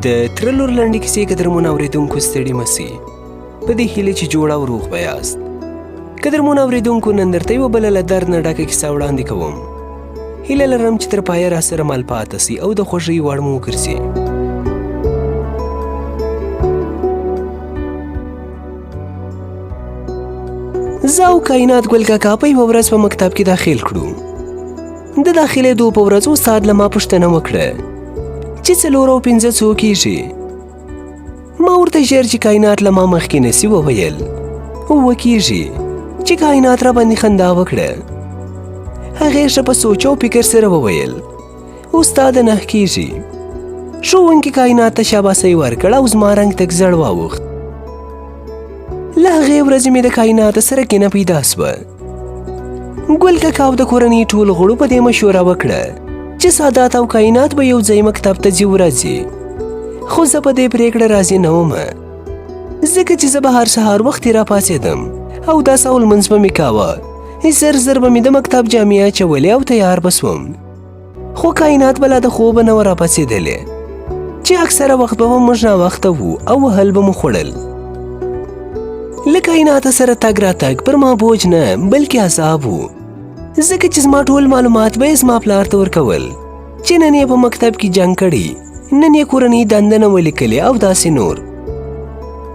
د تره لور لنډې کیسې قدرمنو اورېدونکو ستړي مه سئ په دې هیله چې جوړ او روغ به یاست. قدرمنو اورېدونکو نن درته یوه بله له درد نه ډکه کیسه وړاندې کوم. هیله لرم چې تر پایه راسره مل پاته سي او د خوښۍ وړ مو وګرځي. زه او کائنات ګل کاکا په یوه ورځ په مکتب کې داخل کړو. د داخلېدو په ورځ استاد له ما پوښتنه وکړه چې 4 او 5 څو کېږي. ما ورته ژر چې کائنات له ما مخکې نسي وویل 7 کېږي چې کائنات را باندې خندا وکړه. هغې ښه په سوچ او فکر سره وویل استاد 9 کېږي. ښوونکي کائنات ته شاباسۍ ورکړه او زما رنګ تک زړ واوښت. له هغې ورځې مې د کائنات سره کینه پیدا سوه. ګل کاکا او د کورنۍ ټول غړو په دې مشوره وکړه چې سادات او کائنات به یو ځای مکتب ته ځي ورځي. خو زه په دې پرېکړه راضي نه وم ځکه چې زه به هر سهار وختي راپاڅېدم او داس او لمونځ به مې کاوه. زر زر به مې د مکتب جامې اچولې او تیار به سوم. خو کائنات به لا د خوبه نه وه راپاڅېدلې چې اکثره وخت به موږ ناوخته وو او وهل به مو خوړل. له کائنات سره تګ راتګ پر ما بوج نه بلکې عذاب و ځکه چې زما ټول معلومات به یې زما پلار ته ورکول چې نن یې په مکتب کې جنګ کړي، نن یې کورنۍ دنده نه ولیکلې او داسې نور.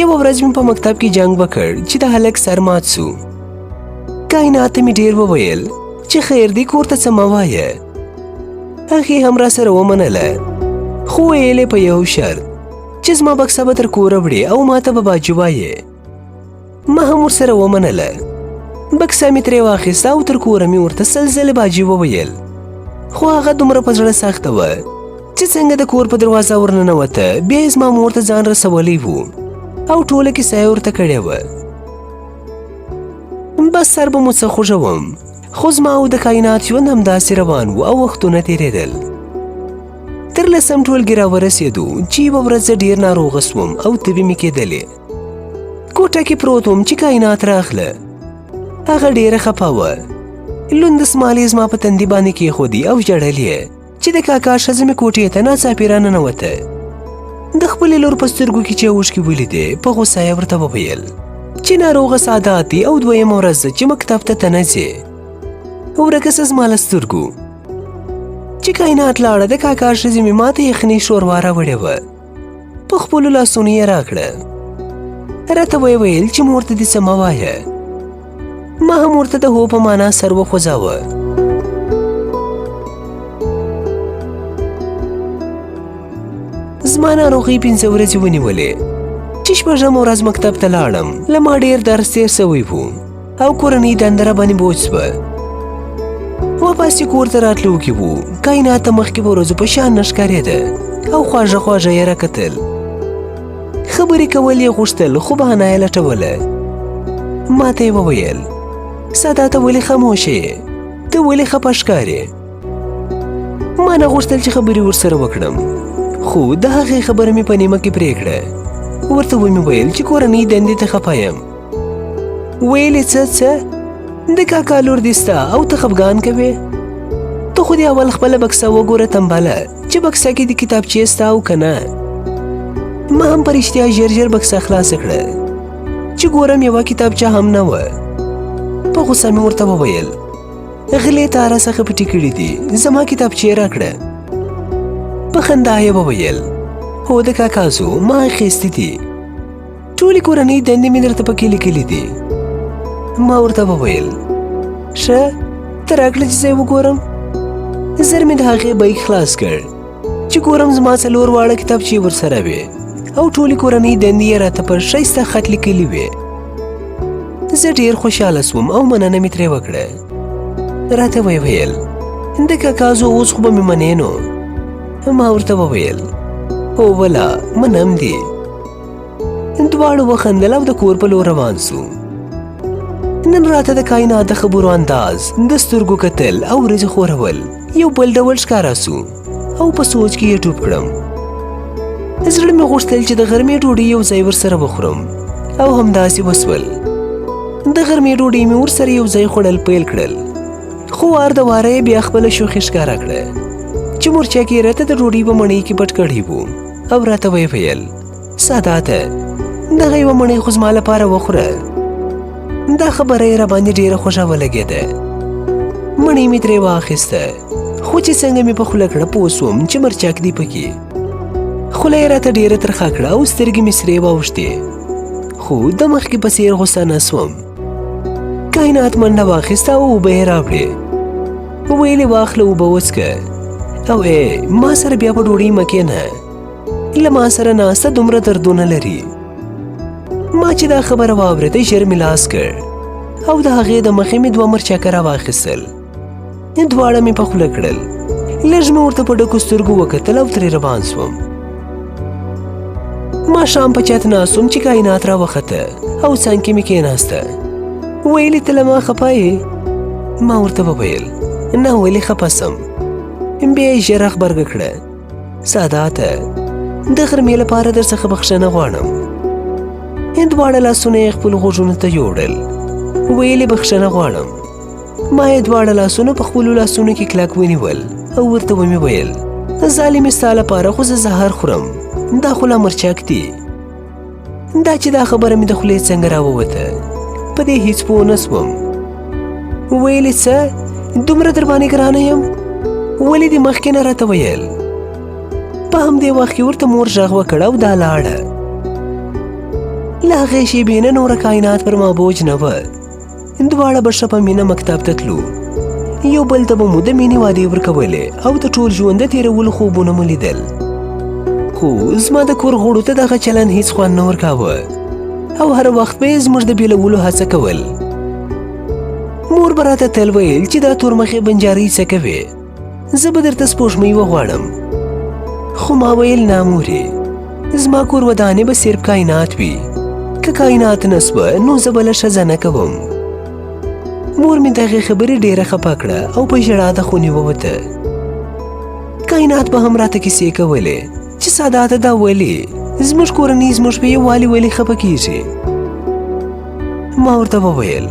یوه ورځ مې په مکتب کې جنګ وکړ چې د هلک سر مات سو. کائنات ته مې ډېر وویل چې خیر دی کور ته څه مه وایه. هغې هم راسره ومنله خو ویل یې په یو شرط چې زما بکسه به تر کوره وړې او ما ته به باجي وایې. ما هم ورسره ومنله. بکسه مې ترې واخیسته او تر کوره مې ورته 100 ځله باجي وویل. خو هغه دومره په زړه سخته وه چې څنګه د کور په دروازه ورننوته بیا یې زما مور ته ځان رسولی و او ټوله کیسه یې ورته کړې وه. بس سر به مو څه خوږوم خو زما او د کائنات ژوند همداسې روان و او وختونه تېرېدل. تر 10 ټولګي راورسېدو چې یوه ورځ زه ډېر ناروغه سوم او تبې مې کېدلې. کوټه کې پروت وم چې کائنات راغله. هغه ډېره خفه وه. لوند سمال یې زما په تندي باندې کېښودي او ژړل یې چې د کاکا ښځه مې کوټې ته ناڅاپي راننوته. د خپلې لور په سترګو کې چې اوښکې ولیدې په غوسه یې ورته وویل چې ناروغه سادات دي او 2مه ورځ چې مکتب ته نه ځې. ورکه سه زما له سترګو. چې کائنات لاړه د کاکا ښځې مې ما ته یخني شوروا راوړې وه. په خپلو لاسونو یې راکړه. راته ویې ویل چې مور ته دې څه مه وایه. ما هم ورته د هو په معنا سر وخوځاوه. زما ناروغۍ 5 ورځې ونیولې چې 6مه ورځ مکتب ته لاړم. له ما ډېر درس تېر سوی و او کورنۍ دنده راباندې بوج سوه. واپس چې کور ته راتلو کې و کائنات ته مخکې په ورځو په شان نه ښکارېده او خواږه خواږه یې راکتل. خبرې کول یې غوښتل خو بهانه یې لټوله. ما ته یې وویل ساده ته ولې خاموشه یې؟ ته ولې خفه ښکارې؟ ما نه غوښتل چې خبرې ورسره وکړم خو د هغې خبره مې په نیمه کې پرېکړه. ورته ومې ویل چې کورنۍ دندې ته خفه یم. ویلې څه د کاکا لور دې سته او ته خفګان کوې؟ ته خو دې اول خپله بکسه وګوره تنبله چې بکسه کې د کتابچې سته او که نه. ما هم په رښتیا ژر ژر بکسه خلاصه کړه چې ګورم یوه کتابچه هم نه وه. په غوسه مې ورته وویل غلې تا راڅخه پټې کړي دي، زما کتابچې راکړه. په خندا یې وویل هو د کاکا زو ما اخیستې دي، ټولې کورنۍ دندې مې درته پکې لیکلي دي. ما ورته وویل ښه ته راکړه چې زه یې وګورم. زر مې د هغې بیک خلاص کړ چې ګورم زما 4 واړه کتابچې ورسره وې او ټولې کورنۍ دندې یې راته پر ښایسته خط لیکلي وې. زه ډېر خوشحاله سوم او مننه مې ترې وکړه. راته ویې ویل د کاکا زو اوس خو به مې منې نو. ما ورته وویل هو ولا منم دي. دواړو وخندل او د کور په لور روان سو. نن راته د کائنات د خبرو انداز، د سترګو کتل او ورځې خورول یو بل ډول ښکاره سو او په سوچ کې یې ټوپ کړم. زړه مې غوښتل چې د غرمې ډوډۍ یو ځای ورسره وخورم او همداسې وسول. د غرمې ډوډۍ مې ورسره یو ځای خوړل پیل کړل خو وار د واره بیا خپله شوخي ښکاره کړه چې مورچک یې راته د ډوډۍ په مڼۍ کې پټ کړی و او راته ویې ویل ساداته دغه یوه مڼۍ خو زما لپاره وخوره. دا خبره یې راباندې ډېره خوښه ولګېده. مڼۍ مې ترې واخیسته خو چې څنګه مې په خوله کړه پوه سوم چې مرچک دي پکې. خوله یې راته ډېره ترخه کړه او سترګې مې سرې واوښتې، خو د مخکې په څېر غوسه نه سوم. کائنات منډه واخیسته او اوبه یې راوړې. ویلې واخله اوبه وڅښه او ما سره بیا په ډوډۍ مه کښېنه، له ما سره ناسته دومره دردونه لري. ما چې دا خبره واورېده ژر مې لاس کړ او د هغې د مخې مې 2 مرچکه راواخیستل. دواړه مې په خوله کړل. لږ مې ورته په ډکو سترګو وکتل او ترې روان سوم. ماښام په چت ناست وم چې کائنات راوخته او څنګ کې مې کښېناسته. ویلې ته له ما خفه یې؟ ما ورته وویل نه ولې خفه سم. بیا یې ژر غبرګه کړه ساداته د غرمې لپاره در څخه بخښنه غواړم. دواړه لاسونه یې خپلو غوږونو ته یوړل. ویلې بخښنه غواړم. ما یې دواړه لاسونه په خپلو لاسونو کې کلک ونیول او ورته ومې ویل ظالمې ستا لپاره خو زه زهر خورم، دا خو لا مرچک دي. دا چې دا خبره مې د خولې څنګه راووته په دې هیڅ پوه نه سوم. ویلې څه دومره در باندې ګرانه یم؟ ولې دې مخکې نه راته ویل؟ په همدې وخت کې ورته مور غږ وکړ او دا لاړه. له هغې شېبې نه نوره کائنات پر ما بوج نه وه. دواړه به ښه په مینه مکتب ته تلو، یو بل ته به مو د مینې وعدې ورکولې او د ټول ژوند د تېرولو خوبونه مو لیدل. خو زما د کور غړو ته دغه چلند هیڅ خوند نه ورکاوه او هر وخت به یې زموږ د بېلولو هڅه کول. مور به راته تل ویل چې دا تورمخې بنجارۍ څه کوې، زه به درته سپوږمۍ وغواړم. خو ما ویل نه مورې، زما کور ودانې به صرف کائنات وي، که کائنات نه سوه نو زه بله ښځه نه کوم. مور مې دغې خبرې ډېره خفه کړه او په ژړا د خونې ووته. کائنات به هم راته کیسې کولې چې ساداته دا ولې زموږ کورنۍ زموږ په یووالي ولې خفه کیږي. ما ورته وویل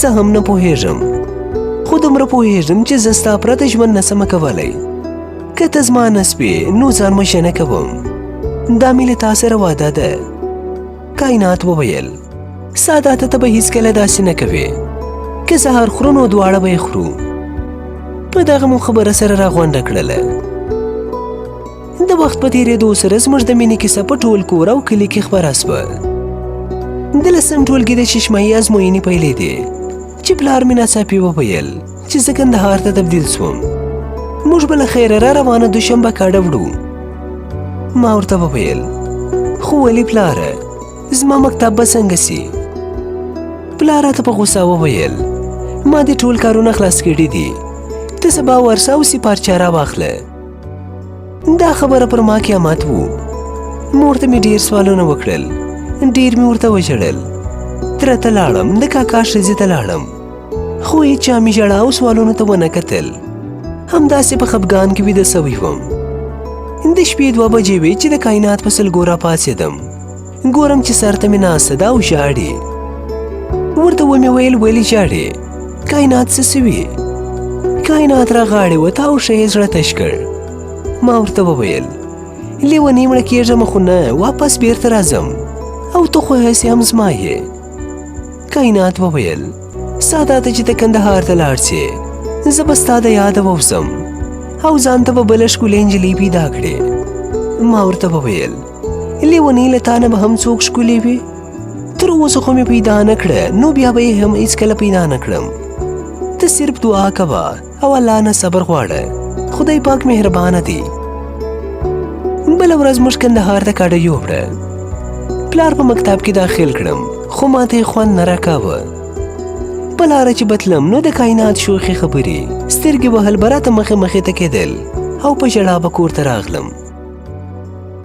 زه هم نه پوهېږم، خو دومره پوهېږم چې زه ستا پرته ژوند نسم کولی. که ته زما نه سپې نو ځان مشنه کوم، دا مې له تا سره وعده ده. کائنات وویل ساداته ته به هیڅکله داسې نه کوې، که زهر خورو نو دواړه به یې خورو. په دغه مو خبره سره راغونډه کړله. د وخت په تېرېدو سره زموږ د مینې کیسه په ټول کور او کلي کې خپره سوه. د 10م ټولګي د ششماهي ازموینې پیلېدې چې پلار مې ناڅاپي وویل چې زه کندهار ته تبدیل سوم. موږ به له خیره را روانه دوشنبه کاډه وړو. ما ورته وویل خو ولې پلاره، زما مکتب به څنګه سي؟ پلار راته په غوسه وویل ما دې ټول کارونه خلاص کړي دي، ته سبا ورسه او سپارچه راواخله. دا خبره پر ما قیامت و. مور ته مې ډېر سوالونه وکړل، ډېر مې ورته وژړل. تره ته لاړم، د کاکا ښځې ته لاړم، خو هېچا مې ژړا او سوالونو ته ونه کتل. همداسې په خفګان کې ویده سوی وم. د شپې 2 بجې وې چې د کائنات په سلګو راپاڅېدم. ګورم چې سر ته مې ناسته ده او ژاړي. ورته ومې ویل ولې ژاړې؟ کائنات څه سوي؟ کائنات راغاړې وته او ښه یې زړه تش کړ. ما ورته وویل لیونۍ مړه کېږم، خو نه واپس بېرته راځم او ته خو هسې هم زما یې. کائنات وویل ساداته چې ته کندهار ته لاړ سې زه به ستا د یاده ووځم او ځان ته به بله ښکلې نجلۍ پیدا کړې. ما ورته وویل لیونۍ له تا نه به هم څوک ښکلې وي؟ تر اوسه خو مې پیدا نه کړه، نو بیا به یې هم هېڅکله پیدا نه کړم. ته صرف دعا کوه او الله نه صبر غواړه، خدای پاک مهربانه دی. بله ورځ موږ کندهار ته کاډه یووړه. پلار په مکتب کې داخل کړم، خو ماته یې خوند نه راکاوه. په لاره چې بتلم نو د کائنات شوخې خبرې سترګې وهل به راته مخې مخې ته کېدل او په ژړا به کور ته راغلم.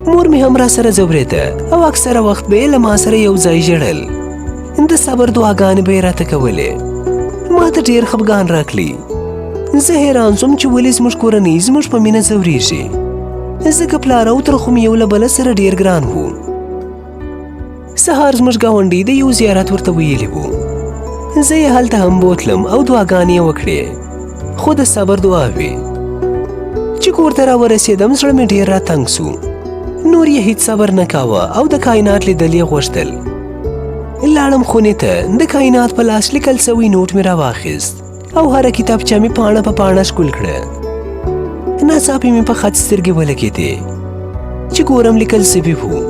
مور مې هم را سره ځورېده او اکثره وخت به یې له ما سره یو ځای ژړل. د صبر دعاګانې به یې راته کولې. ما ته ډېر خفګان راکړي. زه حیران شوم چې ولې زموږ کورنۍ زموږ په مینه ځورېږي، ځکه پلار او تره خو مې یو له بله سره ډېر ګران وو. سهار زموږ ګاونډي د یو زیارت ورته ویلي وو. زه یې هلته هم بوتلم او دعاګانې یې وکړې، خو د صبر دعا وې. چې کور ته راورسېدم زړه مې ډېر راتنګ سو. نور یې هیڅ صبر نه کاوه او د کائنات لیدل یې غوښتل. لاړم خونې ته، د کائنات په لاس لیکل سوی نوټ مې راواخیست او هره کتابچه مې پاڼه په پاڼه ښکل کړه. ناڅاپه مې په خط سترګې ولګېدې چې ګورم لیکل سوي وو: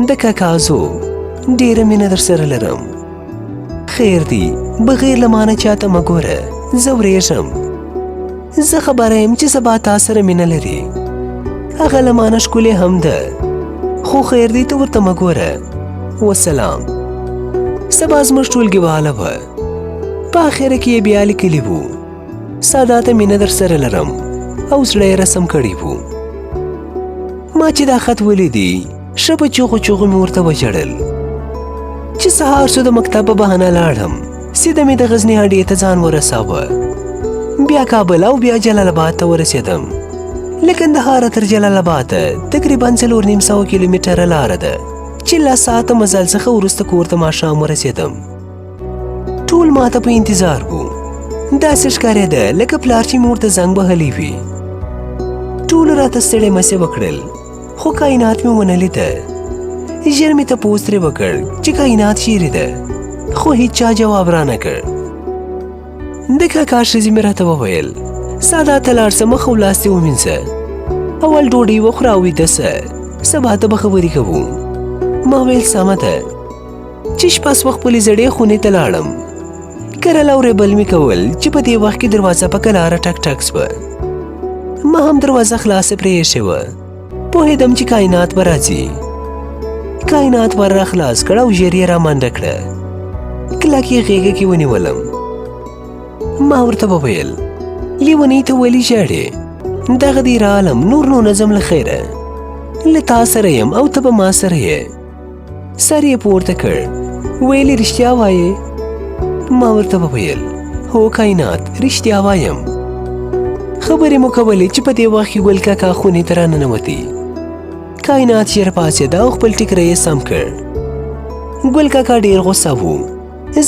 د کاکازو ډېره مینه در سره لرم. خیر دی، بغیر له مانه چاته مه ګوره، زه وریږم. زه خبره یم چې سبا تا سره مینه لري. هغه له مانه ښکلې هم ده، خو خیر دی ته ورته مه ګوره. وسلام. سبا زموږ ټولګیواله وه. په اخره کې یې بیا لیکلي وو: ساده ته مینه در سره لرم، او زړه یې رسم کړی وو. ما چې دا خط ولیدی، ښه په چغو چغو مې ورته وژړل. چې سهار شو د مکتب په بهانه لاړم، سیده مې د غزني اډې ته ځان ورساوه. بیا کابل او بیا جلال آباد ته ورسېدم. له کندهاره تر جلال آباده تقریبا 450 کیلومتره لاره ده چې له ساعته مزل څخه وروسته کور ته ماښام ورسېدم. ټول ماته په انتظار وو. داسې ښکارېده لکه پلار چې مې ورته زنګ وهلی وي. ټولو راته ستړی مسې وکړل، خو کائنات مې ونه لیده. ژر مې تپوس ترې وکړ چې کائنات چیرې ده، خو هیچا جواب رانه کړ. د کاکا ښځې مې راته وویل: ساده ته لاړ شه، مخ او لاس دې ومینځه، اول ډوډۍ وخوره او ویده شه، سبا ته به خبرې کوو. ما ویل سمه ده. چې شپه سوه خپلې زړې خونې ته لاړم. کرل او ریبل مې کول چې په دې وخت کې دروازه په کلاره ټک ټک سوه. ما هم دروازه خلاصه پرېښې وه. پوهېدم چې کائنات به راځي. کائنات ور را خلاص کړ او ژر یې رامنډه کړه. کلک یې غېږه کې ونیولم. ما ورته وویل: لیونۍ ته ولې ژاړې؟ دغه دې رالم، نور نو نه ځم له خیره. له تا سره یم او ته به ما سره یې. سر یې پورته کړ. ویلې رښتیا وایې؟ ما ورته وویل: هو کائنات، رښتیا وایم. خبرې مو کولې چې په دې وخت کې ګل کاکا خونې ته راننوتې. کائنات ژر پاڅېده او خپل ټیکری یې سم کړ. ګل کاکا ډېر غوسه و.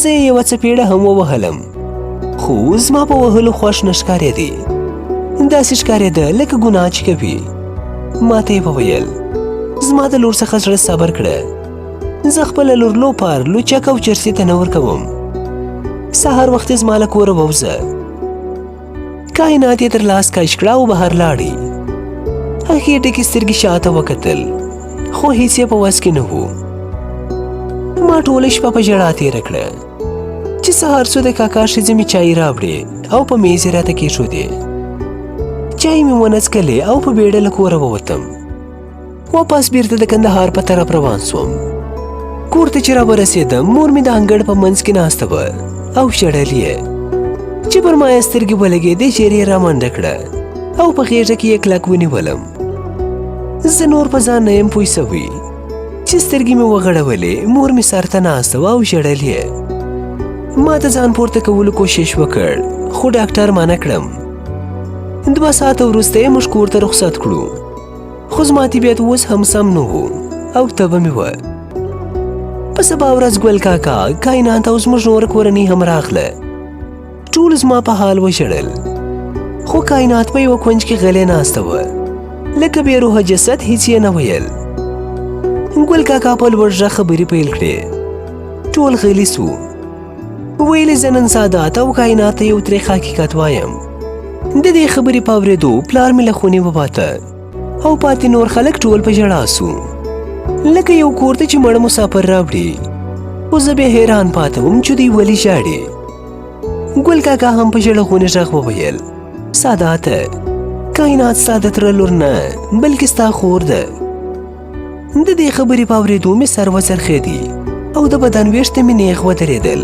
زه یې یوه څپېړه هم ووهلم، خو زما په وهلو خوښ نه ښکارېدی. داسې ښکارېده لکه ګناه چې کوي. ما ته یې وویل: زما د لور څخه زړه صبر کړه. زه خپله لور لوپار لوچک او چرسي ته نه ورکوم. سهار وختي زما له کوره ووځه. کائنات یې تر لاس کش کړه او بهر لاړې. هغې ډکې سترګې شاته وکتل، خو هیڅ یې په وس کې نه و. ما ټوله شپه په ژړا تېره کړه. چې سهار سو د کاکا ښځې مې چای راوړې او په میز یې راته کېښودې. چای مې ونه څښلې او په بیړه له کوره ووتم. واپس بیرته د کندهار په طرف روان سوم. کور ته چې راورسېدم، مور مې د انګړ په منځ کې ناسته وه او ژړل یې. چې پر ما یې سترګې ولګېدې، ژر یې رامنډه کړه او په غېږه کې یې کلک ونیولم. زه نور په ځان نه یم پوه سوی. چې سترګې مې وغړولې، مور مې سر ته ناسته وه او ژړل یې. ما د ځان پورته کولو کوشش وکړ، خو ډاکټر منع کړم. 2 ساعته وروسته یې موږ کور ته رخصت کړو، خو زما طبیعت اوس هم سم نه و او تبه مې وه. په سبا ورځ ګل کاکا، کائنات او زموږ نوره کورنۍ هم راغله. ټول زما په حال وژړل، خو کائنات په یوه کونج کې غلې ناسته وه، لکه بې روحه جسد. هیڅ یې نه ویل. ګل کاکا په لوړ غږ خبرې پیل کړې. ټول غلي سو. ویلې زه نن سادات او کائنات ته یو تریخ حقیقت وایم. د دې خبرې په اورېدو پلار مې له خونې وباته او پاتې نور خلک ټول په ژړا سو، لکه یو کور ته چې مړه مسافر راوړي. خو زه بیا حیران پاته وم چې دوی ولې ژاړي. ګل کاکا هم په ژړغوني غږ وویل: ساداته، کائنات ستا د تره لور نه بلکې ستا خور ده. د دې خبرې په اورېدو مې سر وڅرخېدی او د بدن ویښته مې نیغ ودرېدل.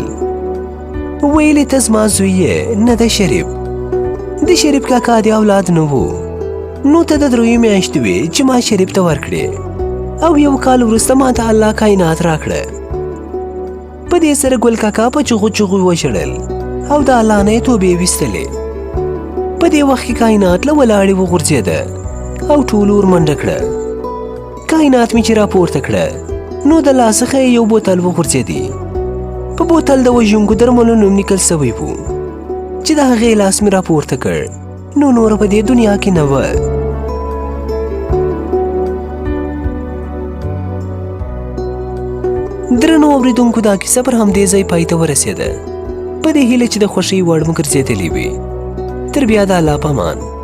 ویلې ته زما زوی یې، نه د شریف. د شریف کاکا د اولاد نه و، نو ته د 3 میاشتې وې چې ما شریف ته ورکړې او 1 کال وروسته ما ته الله کائنات راکړه. په دې سره ګل کاکا په چغو چغو وژړل او د الله نه یې توبې ویستلې. په دې وخت کې کائنات له ولاړې وغورځېده او ټولو ورمنډه کړه. کائنات مې چې راپورته کړه، نو د لاس څخه یې یو بوتل وغورځېدی. په بوتل د وژونکو درملو نوم لیکل سوی و. چې د هغې لاس مې راپورته کړ، نو نوره په دې دنیا کې نه وه. درنو اوریدونکو دا کیسه پر همدې ځای پای ته ورسېده په دې هیله چې د خوښۍ وړ مو ګرځېدلې وي. تر بیا د الله په امان.